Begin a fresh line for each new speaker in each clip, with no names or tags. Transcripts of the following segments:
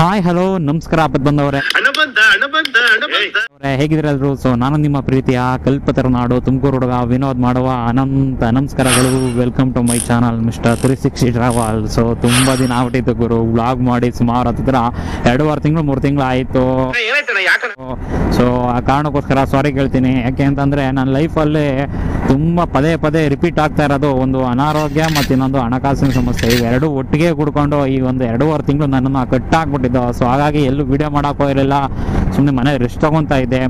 Hi hello ನಮಸ್ಕಾರ ಆಪತ್ ಬಂದವರೇ ಹೇಗಿದ್ರೆ ಎಲ್ರು. ಸೊ ನಾನು ನಿಮ್ಮ ಪ್ರೀತಿಯ ಕಲ್ಪತರುನಾಡು ತುಮಕೂರು ಹುಡುಗ ವಿನೋದ್ ಮಾಡುವ ಅನಂತ ನಮಸ್ಕಾರಗಳು. Welcome to my channel mister 360 travel. So ತುಂಬಾ ದಿನ ಆಗ್ಬಿಟ್ಟಿತ್ತು ಗುರು, ವ್ಲಾಗ್ ಮಾಡಿ ಸುಮಾರು ಹತ್ತಿರ 2-3 ತಿಂಗಳು 3 ತಿಂಗಳು ಆಯಿತು. ಸೊ ಆ ಕಾರಣಕ್ಕೋಸ್ಕರ ಸಾರಿ ಕೇಳ್ತೀನಿ. ಯಾಕೆ ಅಂತಂದರೆ ನನ್ನ ಲೈಫಲ್ಲಿ ತುಂಬ ಪದೇ ಪದೇ ರಿಪೀಟ್ ಆಗ್ತಾ ಇರೋದು ಒಂದು ಅನಾರೋಗ್ಯ ಮತ್ತು ಇನ್ನೊಂದು ಹಣಕಾಸಿನ ಸಮಸ್ಯೆ. ಇವೆರಡೂ ಒಟ್ಟಿಗೆ ಕೂಡ್ಕೊಂಡು ಈ ಒಂದು 2-3 ತಿಂಗಳು ನನ್ನನ್ನು ಕಟ್ಟಾಕ್ಬಿಟ್ಟಿದ್ದು. ಸೊ ಹಾಗಾಗಿ ಎಲ್ಲೂ ವಿಡಿಯೋ ಮಾಡೋಕ್ಕೋ ಇರಲಿಲ್ಲ, ಸುಮ್ಮನೆ ಮನೆ ರೆಸ್ಟ್ ತಗೊತಾ ಇದ್ದೆ.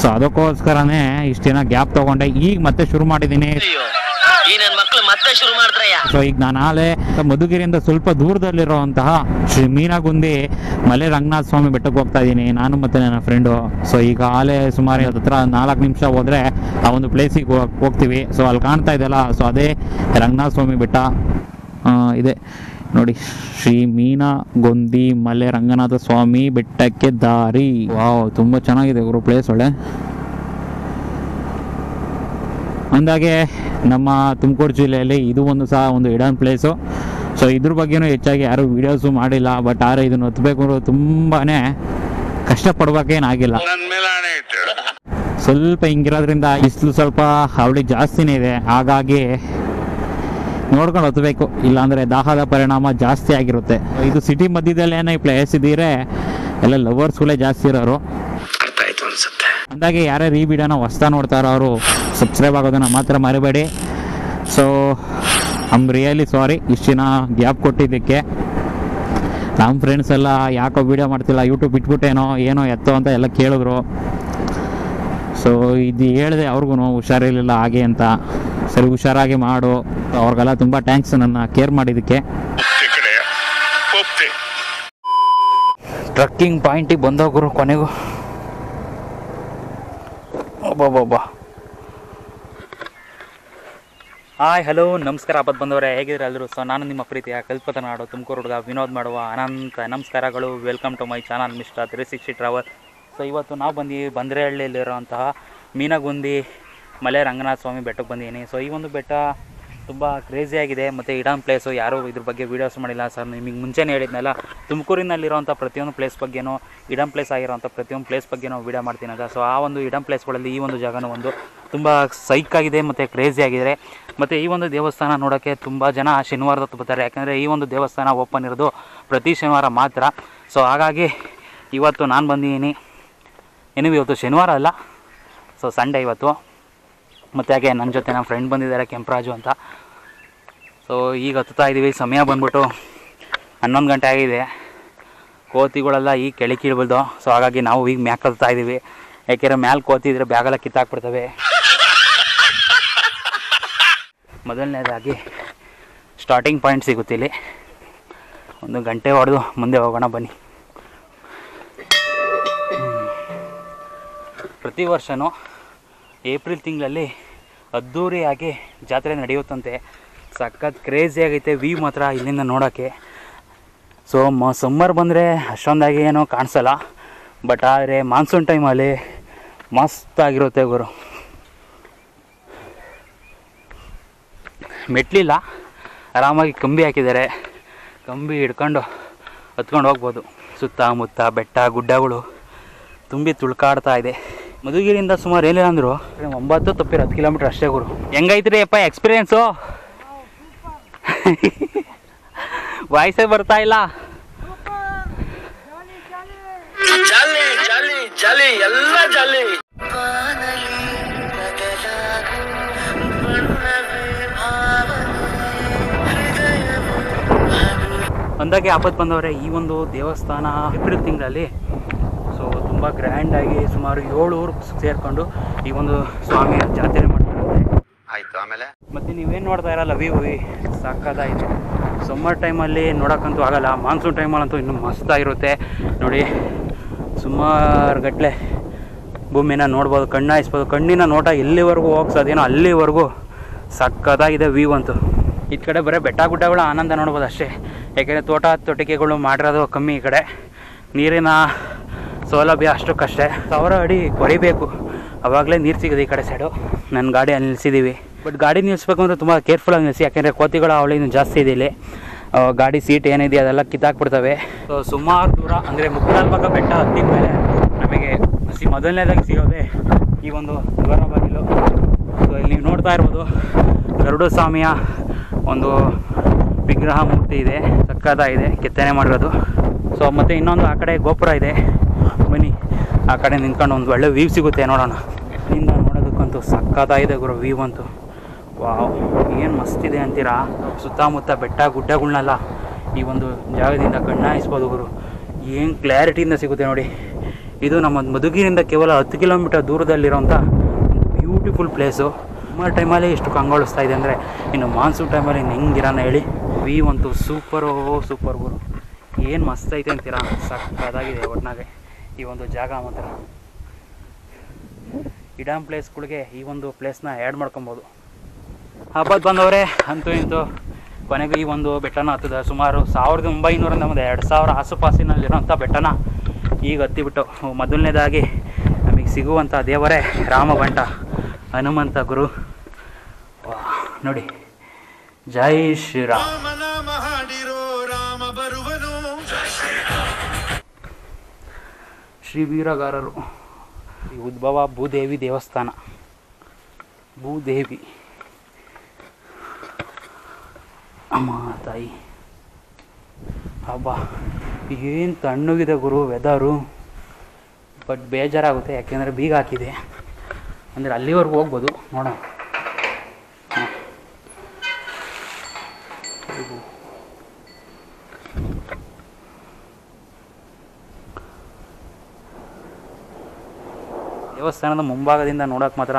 ಸೊ ಅದಕ್ಕೋಸ್ಕರನೇ ಇಷ್ಟು ದಿನ ಗ್ಯಾಪ್ ತಗೊಂಡೆ. ಈಗ ಮತ್ತೆ ಶುರು ಮಾಡಿದ್ದೀನಿ. ಸೊ ಈಗ ನಾನು ನಾಳೆ ಮಧುಗಿರಿಯಿಂದ ಸ್ವಲ್ಪ ದೂರದಲ್ಲಿರುವಂತಹ ಶ್ರೀ ಮೀನಾಗುಂದಿ ಮಲೆ ರಂಗನಾಥ ಸ್ವಾಮಿ ಬೆಟ್ಟಕ್ಕೆ ಹೋಗ್ತಾ ಇದ್ದೀನಿ, ನಾನು ಮತ್ತು ನನ್ನ ಫ್ರೆಂಡು. ಸೊ ಈಗ ಆಲೆ ಸುಮಾರು ಹತ್ರ 4 ನಿಮಿಷ ಹೋದರೆ ಆ ಒಂದು ಪ್ಲೇಸಿಗೆ ಹೋಗ್ತೀವಿ. ಸೊ ಅಲ್ಲಿ ಕಾಣ್ತಾ ಇದೆಯಲ್ಲ, ಸೊ ಅದೇ ರಂಗನಾಥ ಸ್ವಾಮಿ ಬೆಟ್ಟ ಇದೆ ನೋಡಿ, ಶ್ರೀ ಮೀನಾಗುಂದಿ ಮಲೆ ರಂಗನಾಥ ಸ್ವಾಮಿ ಬೆಟ್ಟಕ್ಕೆ ದಾರಿ. ವಾವ್, ತುಂಬ ಚೆನ್ನಾಗಿದೆ ಗುರು ಪ್ಲೇಸ್, ಒಳ್ಳೆ. ಅಂದಾಗೆ ನಮ್ಮ ತುಮಕೂರು ಜಿಲ್ಲೆಯಲ್ಲಿ ಇದು ಒಂದು ಸಹ ಒಂದು ಹಿಡನ್ ಪ್ಲೇಸು. ಸೊ ಇದ್ರ ಬಗ್ಗೆನೂ ಹೆಚ್ಚಾಗಿ ಯಾರೂ ವೀಡಿಯೋಸು ಮಾಡಿಲ್ಲ. ಬಟ್ ಆದರೆ ಇದನ್ನು ಹೊತ್ತಬೇಕು ಅಂದ್ರೆ ತುಂಬಾ ಕಷ್ಟಪಡ್ಬೇಕೇನಾಗಿಲ್ಲ. ಸ್ವಲ್ಪ ಹಿಂಗಿರೋದ್ರಿಂದ ಬಿಸಿಲು ಸ್ವಲ್ಪ ಅವಳಿ ಜಾಸ್ತಿನೇ ಇದೆ, ಹಾಗಾಗಿ ನೋಡ್ಕೊಂಡು ಹೊತ್ತಬೇಕು, ಇಲ್ಲಾಂದರೆ ದಾಹದ ಪರಿಣಾಮ ಜಾಸ್ತಿ ಆಗಿರುತ್ತೆ. ಇದು ಸಿಟಿ ಮಧ್ಯದಲ್ಲೇನೋ ಈ ಪ್ಲೇಸ್ ಇದ್ದೀರೆ ಎಲ್ಲ ಲವರ್ಸ್ಗಳೇ ಜಾಸ್ತಿ ಇರೋರು. ಅಂದಾಗೆ ಯಾರ್ಯಾರು ಈ ವಿಡಿಯೋನ ಹೊಸ್ತಾ ನೋಡ್ತಾರೋ ಅವರು ಸಬ್ಸ್ಕ್ರೈಬ್ ಆಗೋದನ್ನು ಮಾತ್ರ ಮರಿಬೇಡಿ. ಸೊ ಐಮ್ ರಿಯಲಿ ಸಾರಿ ಇಷ್ಟು ದಿನ ಗ್ಯಾಪ್ ಕೊಟ್ಟಿದ್ದಕ್ಕೆ. ನಮ್ಮ ಫ್ರೆಂಡ್ಸ್ ಎಲ್ಲ ಯಾಕೋ ವೀಡಿಯೋ ಮಾಡ್ತಿಲ್ಲ, ಯೂಟ್ಯೂಬ್ ಬಿಟ್ಬಿಟ್ಟೇನೋ ಏನೋ ಎತ್ತೋ ಅಂತ ಎಲ್ಲ ಕೇಳಿದ್ರು. ಸೊ ಇದು ಹೇಳಿದೆ ಅವ್ರಿಗೂ ಹುಷಾರಿರಲಿಲ್ಲ ಹಾಗೆ ಅಂತ. ಸರಿ ಹುಷಾರಾಗಿ ಮಾಡು, ಅವ್ರಿಗೆಲ್ಲ ತುಂಬ ಥ್ಯಾಂಕ್ಸ್ ನನ್ನ ಕೇರ್ ಮಾಡಿದ್ದಕ್ಕೆ. ಟ್ರಕ್ಕಿಂಗ್ ಪಾಯಿಂಟಿಗೆ ಬಂದೋಗ್ರು ಕೊನೆಗೂ. ಒಬ್ಬೊಬ್ಬೊಬ್ಬ. ಹಾಯ್ ಹಲೋ ನಮಸ್ಕಾರ ಆಪತ್ ಬಂದವರೇ, ಹೇಗಿದ್ರೆ ಎಲ್ಲರೂ. ಸೊ ನಾನು ನಿಮ್ಮ ಪ್ರೀತಿಯ ಕಲ್ಪತರುನಾಡು ತುಮಕೂರು ಹುಡುಗ ವಿನೋದ್ ಮಾಡುವ ಅನಂತ ನಮಸ್ಕಾರಗಳು. Welcome to my channel mister 360 travel. So ಇವತ್ತು ನಾವು ಬಂದ್ರಹಳ್ಳಿಯಲ್ಲಿರುವಂತಹ ಮೀನಾಗುಂದಿ ಮಲೆ ರಂಗನಾಥ ಸ್ವಾಮಿ ಬೆಟ್ಟಕ್ಕೆ ಬಂದಿದ್ದೀನಿ. ಸೊ ಈ ಒಂದು ಬೆಟ್ಟ ತುಂಬ ಕ್ರೇಜಿಯಾಗಿದೆ ಮತ್ತು ಹಿಡನ್ ಪ್ಲೇಸು. ಯಾರೂ ಇದ್ರ ಬಗ್ಗೆ ವೀಡಿಯೋಸ್ ಮಾಡಿಲ್ಲ ಸರ್. ನಿಮಗೆ ಮುಂಚೆನೇ ಹೇಳಿದ್ನಲ್ಲ, ತುಮಕೂರಿನಲ್ಲಿರೋಂಥ ಪ್ರತಿಯೊಂದು ಪ್ಲೇಸ್ ಬಗ್ಗೆನೂ, ಹಿಡನ್ ಪ್ಲೇಸ್ ಆಗಿರೋಂಥ ಪ್ರತಿಯೊಂದು ಪ್ಲೇಸ್ ಬಗ್ಗೆ ನಾವು ವೀಡಿಯೋ ಮಾಡ್ತೀನಿ ಅಂತ. ಸೊ ಆ ಒಂದು ಹಿಡನ್ ಪ್ಲೇಸ್ಗಳಲ್ಲಿ ಈ ಒಂದು ಜಾಗನೂ ಒಂದು ತುಂಬ ಸೈಕಾಗಿದೆ ಮತ್ತು ಕ್ರೇಜಿಯಾಗಿದೆ. ಮತ್ತು ಈ ಒಂದು ದೇವಸ್ಥಾನ ನೋಡೋಕ್ಕೆ ತುಂಬ ಜನ ಶನಿವಾರದ ಹೊತ್ತು ಬರ್ತಾರೆ, ಯಾಕಂದರೆ ಈ ಒಂದು ದೇವಸ್ಥಾನ ಓಪನ್ ಇರೋದು ಪ್ರತಿ ಶನಿವಾರ ಮಾತ್ರ. ಸೊ ಹಾಗಾಗಿ ಇವತ್ತು ನಾನು ಬಂದಿದ್ದೀನಿ. ಇವತ್ತು ಶನಿವಾರ ಅಲ್ಲ, ಸೊ ಸಂಡೇ ಇವತ್ತು. ಮತ್ತು ಹಾಗೆ ನನ್ನ ಜೊತೆ ನಮ್ಮ ಫ್ರೆಂಡ್ ಬಂದಿದ್ದಾರೆ ಕೆಂಪರಾಜು ಅಂತ. ಸೊ ಈಗ ಹತ್ತುತ್ತಾ ಇದ್ದೀವಿ. ಸಮಯ ಬಂದ್ಬಿಟ್ಟು 11 ಗಂಟೆ ಆಗಿದೆ. ಕೋತಿಗಳೆಲ್ಲ ಈಗ ಕೆಳಕೀಳ್ಬೋದು. ಸೊ ಹಾಗಾಗಿ ನಾವು ಈಗ ಮ್ಯಾಕ್ ಹತ್ತಾ ಇದ್ದೀವಿ, ಯಾಕೆಂದರೆ ಮ್ಯಾಲೆ ಕೋತಿ ಇದ್ದರೆ ಬ್ಯಾಗೆಲ್ಲ ಕಿತ್ತಾಕ್ಬಿಡ್ತವೆ. ಮೊದಲನೇದಾಗಿ ಸ್ಟಾರ್ಟಿಂಗ್ ಪಾಯಿಂಟ್ ಸಿಗುತ್ತಿಲ್ಲಿ. 1 ಗಂಟೆ ಹೊಡೆದು ಮುಂದೆ ಹೋಗೋಣ ಬನ್ನಿ. ಪ್ರತಿ ವರ್ಷವೂ ಏಪ್ರಿಲ್ ತಿಂಗಳಲ್ಲಿ ಅದ್ಧೂರಿಯಾಗಿ ಜಾತ್ರೆ ನಡೆಯುತ್ತಂತೆ. ಸಖತ್ ಕ್ರೇಜಿಯಾಗೈತೆ ವ್ಯೂ ಮಾತ್ರ ಇಲ್ಲಿಂದ ನೋಡೋಕ್ಕೆ. ಸೊ ಸಮ್ಮರ್ ಬಂದರೆ ಅಷ್ಟೊಂದಾಗಿ ಏನೋ ಕಾಣಿಸಲ್ಲ, ಬಟ್ ಆದರೆ ಮಾನ್ಸೂನ್ ಟೈಮಲ್ಲಿ ಮಸ್ತಾಗಿರುತ್ತೆ ಗುರು. ಮೆಟ್ಲಿಲ್ಲ, ಆರಾಮಾಗಿ ಕಂಬಿ ಹಾಕಿದ್ದಾರೆ. ಕಂಬಿ ಹಿಡ್ಕೊಂಡು ಹತ್ಕೊಂಡು ಹೋಗ್ಬೋದು. ಸುತ್ತಮುತ್ತ ಬೆಟ್ಟ ಗುಡ್ಡಗಳು ತುಂಬಿ ತುಳ್ಕಾಡ್ತಾ ಇದೆ. ಮಧುಗಿರಿಯಿಂದ ಸುಮಾರು ಏನಿಲ್ಲ ಅಂದರು 9-10 ಕಿಲೋಮೀಟ್ರ್ ಅಷ್ಟೇ ಗುರು. ಹೆಂಗೈತ್ರಿ ಅಪ್ಪ ಎಕ್ಸ್ಪೀರಿಯೆನ್ಸು? ವಾಯ್ಸೇ ಬರ್ತಾ ಇಲ್ಲ. ಅಂದಾಗೆ ಆಪತ್ತು ಬಂದವರೇ, ಈ ಒಂದು ದೇವಸ್ಥಾನ ಏಪ್ರಿಲ್ ತಿಂಗಳಲ್ಲಿ ಸೊ ತುಂಬ ಗ್ರ್ಯಾಂಡಾಗಿ ಸುಮಾರು 7 ಊರು ಸೇರಿಕೊಂಡು ಈ ಒಂದು ಸ್ವಾಮಿಯ ಜಾತ್ರೆ ಮಾಡ್ತಾರೆ ಆಯಿತು. ಆಮೇಲೆ ಮತ್ತು ನೀವೇನು ನೋಡ್ತಾ ಇರಲ್ಲ ವ್ಯೂ ಸಾಕಾಗಿದೆ. ಸಮ್ಮರ್ ಟೈಮಲ್ಲಿ ನೋಡೋಕ್ಕಂತೂ ಆಗೋಲ್ಲ, ಮಾನ್ಸೂನ್ ಟೈಮಲ್ಲಂತೂ ಇನ್ನೂ ಮಸ್ತಾಗಿರುತ್ತೆ ನೋಡಿ. ಸುಮಾರು ಗಟ್ಟಲೆ ಭೂಮಿನ ನೋಡ್ಬೋದು, ಕಣ್ಣಾಯಿಸ್ಬೋದು. ಕಣ್ಣಿನ ನೋಟ ಎಲ್ಲಿವರೆಗೂ ಹೋಗ್ಸೋದೇನೋ ಅಲ್ಲಿವರೆಗೂ ಸಕ್ಕತ್ತಾಗಿದೆ ವ್ಯೂ ಅಂತೂ. ಈ ಕಡೆ ಬರೀ ಬೆಟ್ಟ ಗುಡ್ಡಗಳ ಆನಂದ ನೋಡ್ಬೋದು ಅಷ್ಟೇ, ಯಾಕೆಂದರೆ ತೋಟಿಕೆಗಳು ಮಾಡಿರೋದು ಕಮ್ಮಿ. ಈ ಕಡೆ ನೀರಿನ ಸೌಲಭ್ಯ ಅಷ್ಟಕ್ಕಷ್ಟೇ. 1000 ಅಡಿ ಕೊರಿಬೇಕು, ಆವಾಗಲೇ ನೀರು ಸಿಗೋದು ಈ ಕಡೆ ಸೈಡು. ನನ್ನ ಗಾಡಿ ಅಲ್ಲಿ ನಿಲ್ಲಿಸಿದ್ದೀವಿ. ಬಟ್ ಗಾಡಿ ನಿಲ್ಲಿಸ್ಬೇಕು ಅಂದರೆ ತುಂಬ ಕೇರ್ಫುಲ್ಲಾಗಿ ನಿಲ್ಲಿಸಿ, ಯಾಕೆಂದರೆ ಕೋತಿಗಳ ಅವಳಿನೂ ಜಾಸ್ತಿ ಇದೆ ಇಲ್ಲಿ. ಗಾಡಿ ಸೀಟ್ ಏನಿದೆ ಅದೆಲ್ಲ ಕಿತ್ತಾಕ್ಬಿಡ್ತವೆ. ಸೊ ಸುಮಾರು ದೂರ ಅಂದರೆ ಮುಕ್ಕಾಲು ಭಾಗ ಬೆಟ್ಟ ಹತ್ತಿದ ಮೇಲೆ ನಮಗೆ ಮೊದಲನೇದಾಗಿ ಸಿಗೋದೆ ಈ ಒಂದು ದ್ವಾರ ಬಾಗಿಲು. ಸೊ ಇಲ್ಲಿ ನೀವು ನೋಡ್ತಾ ಇರ್ಬೋದು ಗರುಡ ಸ್ವಾಮಿಯ ಒಂದು ವಿಗ್ರಹ ಮೂರ್ತಿ ಇದೆ, ಸಕ್ಕತ್ತಾಗಿದೆ, ಕೆತ್ತನೆ ಮಾಡಿರೋದು. ಸೊ ಮತ್ತು ಇನ್ನೊಂದು ಆ ಕಡೆ ಗೋಪುರ ಇದೆ, ಬನ್ನಿ ಆ ಕಡೆ ನಿಂತ್ಕೊಂಡು ಒಂದು ಒಳ್ಳೆ ವ್ಯೂ ಸಿಗುತ್ತೆ ನೋಡೋಣ. ಇಲ್ಲಿಂದ ನೋಡೋದಕ್ಕಂತೂ ಸಕ್ಕತ್ತಾಗಿದೆ ಗುರು ವ್ಯೂ ಅಂತೂ. ವಾವ್, ಏನು ಮಸ್ತಿದೆ ಅಂತೀರಾ. ಸುತ್ತಮುತ್ತ ಬೆಟ್ಟ ಗುಡ್ಡಗಳನ್ನೆಲ್ಲ ಈ ಒಂದು ಜಾಗದಿಂದ ಕಣ್ಣಾಯಿಸ್ಬೋದು ಗುರು. ಏನು ಕ್ಲಾರಿಟಿಯಿಂದ ಸಿಗುತ್ತೆ ನೋಡಿ. ಇದು ನಮ್ಮ ಮಧುಗಿರಿಯಿಂದ ಕೇವಲ 10 ಕಿಲೋಮೀಟರ್ ದೂರದಲ್ಲಿರೋಂಥ ಒಂದು ಬ್ಯೂಟಿಫುಲ್ ಪ್ಲೇಸು. ಸಮ್ಮರ್ ಟೈಮಲ್ಲಿ ಎಷ್ಟು ಕಂಗೊಳಿಸ್ತಾ ಇದೆ ಅಂದರೆ ಇನ್ನು ಮಾನ್ಸೂನ್ ಟೈಮಲ್ಲಿ ಇನ್ನು ಹೆಂಗಿರೋಣ ಹೇಳಿ. ವ್ಯೂ ಅಂತೂ ಸೂಪರ್ ಗುರು. ಏನು ಮಸ್ತೈತೆ ಅಂತೀರಾ, ಸಕ್ಕತ್ತಾಗಿದೆ ಒಟ್ನಾಗೆ ಈ ಒಂದು ಜಾಗ. ಮಾತ್ರ ಇಡಮ್ ಪ್ಲೇಸ್ಗಳಿಗೆ ಈ ಒಂದು ಪ್ಲೇಸ್ನ ಆ್ಯಡ್ ಮಾಡ್ಕೊಬೋದು. ಹಬ್ಬದ ಬಂದವರೇ ಅಂತೂ ಇಂತೂ ಕೊನೆಗೆ ಈ ಒಂದು ಬೆಟ್ಟನ ಹತ್ತದ ಸುಮಾರು 1900 ಒಂದು 2000 ಆಸುಪಾಸಿನಲ್ಲಿರೋಂಥ ಬೆಟ್ಟನ ಈಗ ಹತ್ತಿಬಿಟ್ಟು ಮೊದಲನೇದಾಗಿ ನಮಗೆ ಸಿಗುವಂಥ ದೇವರೇ ರಾಮಬಂಟ ಹನುಮಂತ ಗುರು. ನೋಡಿ, ಜೈ ಶ್ರೀರಾಮ್. ಶ್ರೀ ವೀರಗಾರರು ಈ ಉದ್ಭವ ಭೂದೇವಿ ದೇವಸ್ಥಾನ. ಭೂದೇವಿ ಅಮ್ಮ ತಾಯಿ. ಹಬ್ಬ ಏನು ತಣ್ಣಗಿದೆ ಗುರು ವೆದರು. ಬಟ್ ಬೇಜಾರಾಗುತ್ತೆ, ಯಾಕೆಂದರೆ ಬೀಗ ಹಾಕಿದೆ. ಅಂದರೆ ಅಲ್ಲಿವರೆಗೂ ಹೋಗ್ಬೋದು, ನೋಡೋಣ. ದೇವಸ್ಥಾನದ ಮುಂಭಾಗದಿಂದ ನೋಡೋಕೆ ಮಾತ್ರ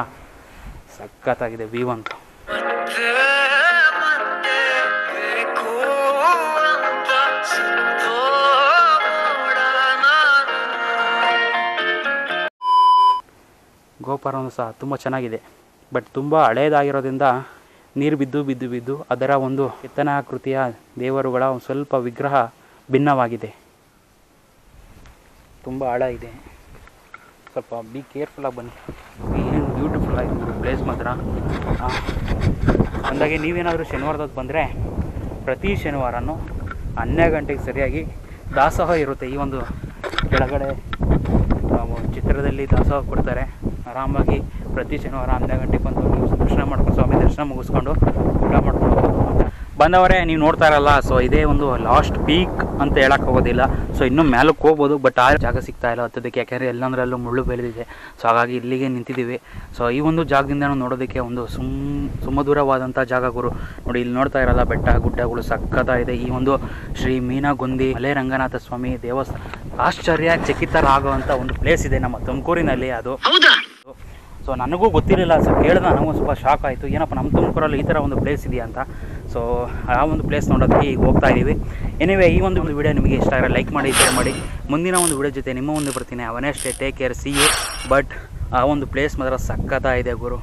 ಸಖತ್ತಾಗಿದೆ ವ್ಯೂ ಅಂತ. ಗೋಪುರವೂ ಸಹ ತುಂಬ ಚೆನ್ನಾಗಿದೆ. ಬಟ್ ತುಂಬ ಹಳೇದಾಗಿರೋದ್ರಿಂದ ನೀರು ಬಿದ್ದು ಅದರ ಒಂದು ಕೆತ್ತನಾಕೃತಿಯ ದೇವರುಗಳ ಒಂದು ಸ್ವಲ್ಪ ವಿಗ್ರಹ ಭಿನ್ನವಾಗಿದೆ. ತುಂಬ ಆಳ ಇದೆ, ಸ್ವಲ್ಪ ಬಿ ಕೇರ್ಫುಲ್ಲಾಗಿ ಬನ್ನಿ. ಏನು ಬ್ಯೂಟಿಫುಲ್ ಆಗಿದೆ ಪ್ಲೇಸ್ ಮಾತ್ರ. ಅಂದಾಗೆ ನೀವೇನಾದರೂ ಶನಿವಾರದೊತ್ತು ಬಂದರೆ ಪ್ರತಿ ಶನಿವಾರನೂ 12 ಗಂಟೆಗೆ ಸರಿಯಾಗಿ ದಾಸೋಹ ಇರುತ್ತೆ. ಈ ಒಂದು ಕೆಳಗಡೆ ಚಿತ್ರದಲ್ಲಿ ದಾಸೋಹ ಕೊಡ್ತಾರೆ. ಆರಾಮಾಗಿ ಪ್ರತಿ ಶನಿವಾರ 12 ಗಂಟೆಗೆ ಬಂದು ನೀವು ದರ್ಶನ ಮಾಡ್ಕೊಂಡು ಸ್ವಾಮಿ ದರ್ಶನ ಮುಗಿಸ್ಕೊಂಡು ಊಟ ಮಾಡ್ಕೊಂಡು ಬಂದವರೇ ನೀವು ನೋಡ್ತಾ ಇರಲ್ಲ. ಸೊ ಇದೇ ಒಂದು ಲಾಸ್ಟ್ ಪೀಕ್ ಅಂತ ಹೇಳಕ್ಕೆ ಹೋಗೋದಿಲ್ಲ. ಸೊ ಇನ್ನೂ ಮೇಲಕ್ಕೆ ಹೋಗ್ಬೋದು, ಬಟ್ ಆ ಜಾಗ ಸಿಗ್ತಾ ಇಲ್ಲ ಹತ್ತೋದಕ್ಕೆ, ಯಾಕೆಂದರೆ ಎಲ್ಲಂದ್ರಲ್ಲೂ ಮುಳ್ಳು ಬೆಳೆದಿದೆ. ಸೊ ಹಾಗಾಗಿ ಇಲ್ಲಿಗೆ ನಿಂತಿದ್ದೀವಿ. ಸೊ ಈ ಒಂದು ಜಾಗದಿಂದ ನೋಡೋದಕ್ಕೆ ಒಂದು ಸುಮಧುರವಾದಂಥ ಜಾಗ ಗುರು. ನೋಡಿ, ಇಲ್ಲಿ ನೋಡ್ತಾ ಇರಲ್ಲ ಬೆಟ್ಟ ಗುಡ್ಡಗಳು ಸಕ್ಕತ್ತಾಗಿದೆ. ಈ ಒಂದು ಶ್ರೀ ಮೀನಗುಂದಿ ಮಲೆ ರಂಗನಾಥ ಸ್ವಾಮಿ ದೇವಸ್ಥಾನ ಆಶ್ಚರ್ಯಚಕಿತರಾಗುವಂಥ ಒಂದು ಪ್ಲೇಸ್ ಇದೆ ನಮ್ಮ ತುಮಕೂರಿನಲ್ಲಿ. ಅದು ಸೊ ನನಗೂ ಗೊತ್ತಿರಲಿಲ್ಲ. ಸೊ ಕೇಳಿದ ನನಗೂ ಸ್ವಲ್ಪ ಶಾಕ್ ಆಯಿತು, ಏನಪ್ಪ ನಮ್ಮ ತುಮಕೂರಲ್ಲಿ ಈ ಥರ ಒಂದು ಪ್ಲೇಸ್ ಇದೆಯಾ ಅಂತ. ಸೊ ಆ ಒಂದು ಪ್ಲೇಸ್ ನೋಡೋದಕ್ಕೆ ಈಗ ಹೋಗ್ತಾ ಇದ್ದೀವಿ. ಎನಿವೇ, ಈ ಒಂದು ವಿಡಿಯೋ ನಿಮಗೆ ಇಷ್ಟ ಆದರೆ ಲೈಕ್ ಮಾಡಿ, ಶೇರ್ ಮಾಡಿ. ಮುಂದಿನ ಒಂದು ವಿಡಿಯೋ ಜೊತೆ ನಿಮ್ಮ ಮುಂದೆ ಬರ್ತೀನಿ. ಅವನೇ ಅಷ್ಟೇ, take care, see you. But ಆ ಒಂದು ಪ್ಲೇಸ್ ಮಾತ್ರ ಸಕ್ಕತ್ತಾಗಿದೆ ಗುರು.